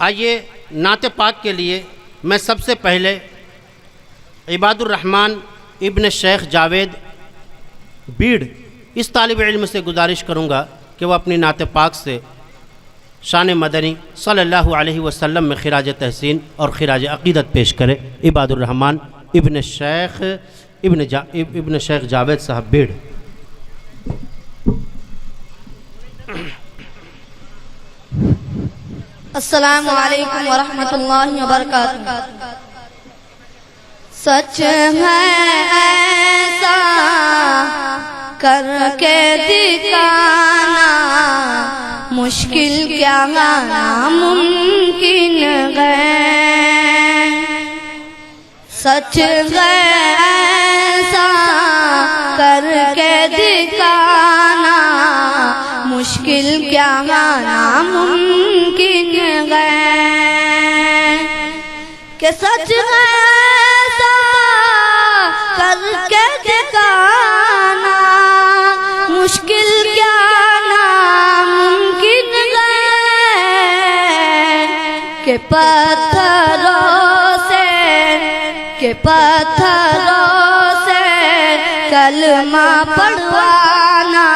आइए नाते पाक के लिए मैं सबसे पहले इबादुर रहमान इब्न शेख जावेद बीड़ इस तालिब इल्म से गुजारिश करूँगा कि वह अपनी नाते पाक से शान मदनी सल्लल्लाहु अलैहि वसल्लम में खिराज तहसीन और खिराज अक़ीदत पेश करे। इबादुर रहमान इब्न शेख जावेद साहब बीड़। अस्सलामु अलैकुम वरहमतुल्लाहि वबरकातुहू। सच है ऐसा करके दिखाना मुश्किल क्या नामुमकिन है। सच है ऐसा करके दिखाना मुश्किल क्या नामुमकिन है। कि सच है ऐसा करके दिखाना मुश्किल क्या नामुमकिन है। कि पत्थरों कलमा पढ़वाना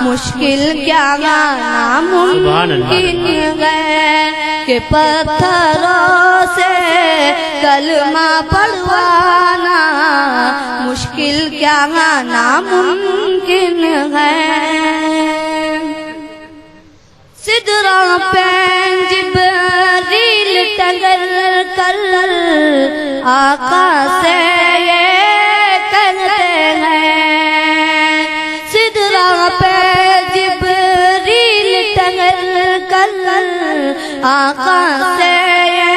मुश्किल क्या नामुमकिन है। कि पत्थरों से कलमा पढ़वाना मुश्किल क्या नामुमकिन है। सिदरा पे जिब्रील टंगल कर आका से ये कहते हैं। सिदरा पे जिब्रील टंगल कर आका से ये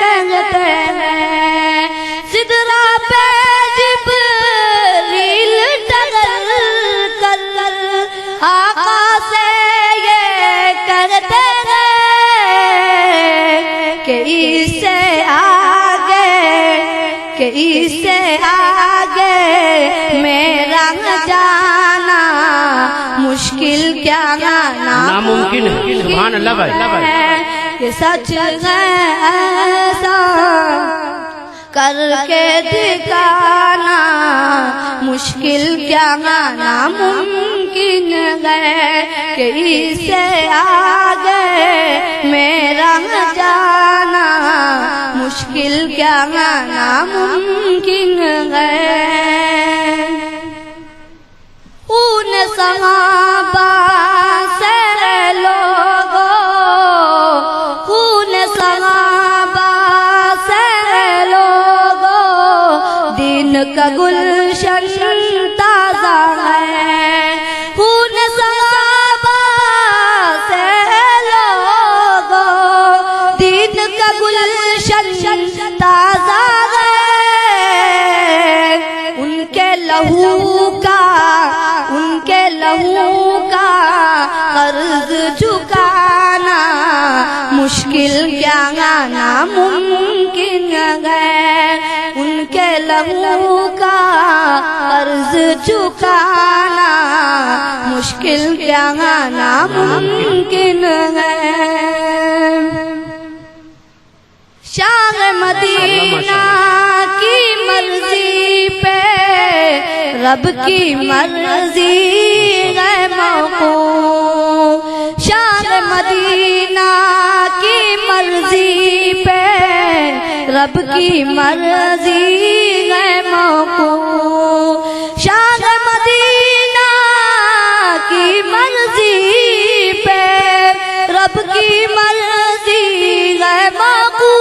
कहते हैं। सिदरा पे जिब्रील टंगल कर आका से ये कहते हैं कि इससे आगे मेरा जाना मुश्किल क्या नामुमकिन है। सुभान अल्लाह भाई। ये सच है ऐसा करके दिखाना मुश्किल क्या नामुमकिन है। कि इससे आगे मेरा जाना मुश्किल क्या नामुमकिन है। उन सहाबा से लोगों उन सहाबा से लोगों दिन का गुलशन ताजा है। उन सहाबा से लोगों दिन का गुलशन ताजा है। उनके लहू का कर्ज चुकाना मुश्किल क्या नामुमकिन है। उनके लहू का कर्ज चुकाना मुश्किल क्या नामुमकिन है। शाह मदीना की मर्जी पे रब की मर्जी है मौकूफ। शाह मदीना की मर्जी पे रब की मर्जी है मौकूफ। शाह मदीना की मर्जी पे रब की मर्जी है मौकूफ।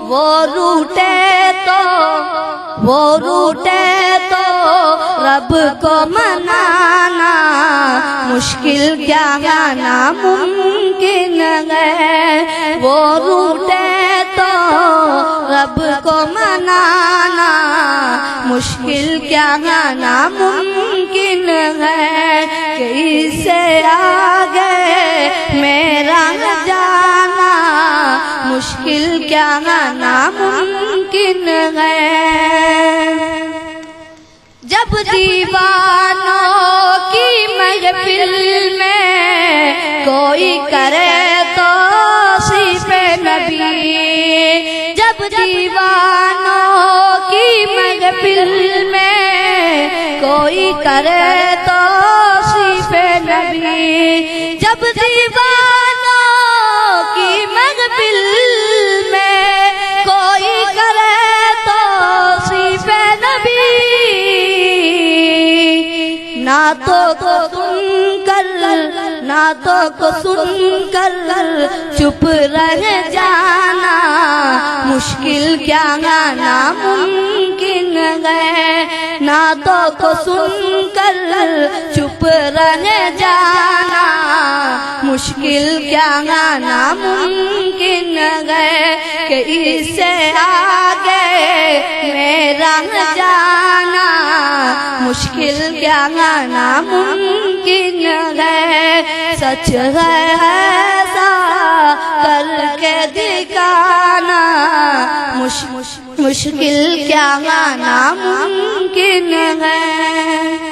वो रूठे तो रब को मनाना मुश्किल क्या नामुमकिन है। वो रूठे तो रब को मनाना मुश्किल क्या नामुमकिन है। कि इससे आगे मेरा जाना मुश्किल क्या नामुमकिन है। जब दीवानों की महफिल में कोई करे तो सिफ़े नबी। जब दीवानों की महफिल में कोई करे तो सिफ़े नबी। जब दीवानों की महफिल में कोई करे तो सिफ़े नबी। नातों को सुनकर, नातों को सुनकर चुप रह जाना मुश्किल क्या नामुमकिन है। नातों को सुनकर चुप रह जाना मुश्किल क्या नामुमकिन है कि इससे आगे मेरा जाना मुश्किल क्या नामुमकिन है। सच है ऐसा करके दिखाना मुश्किल क्या नामुमकिन है।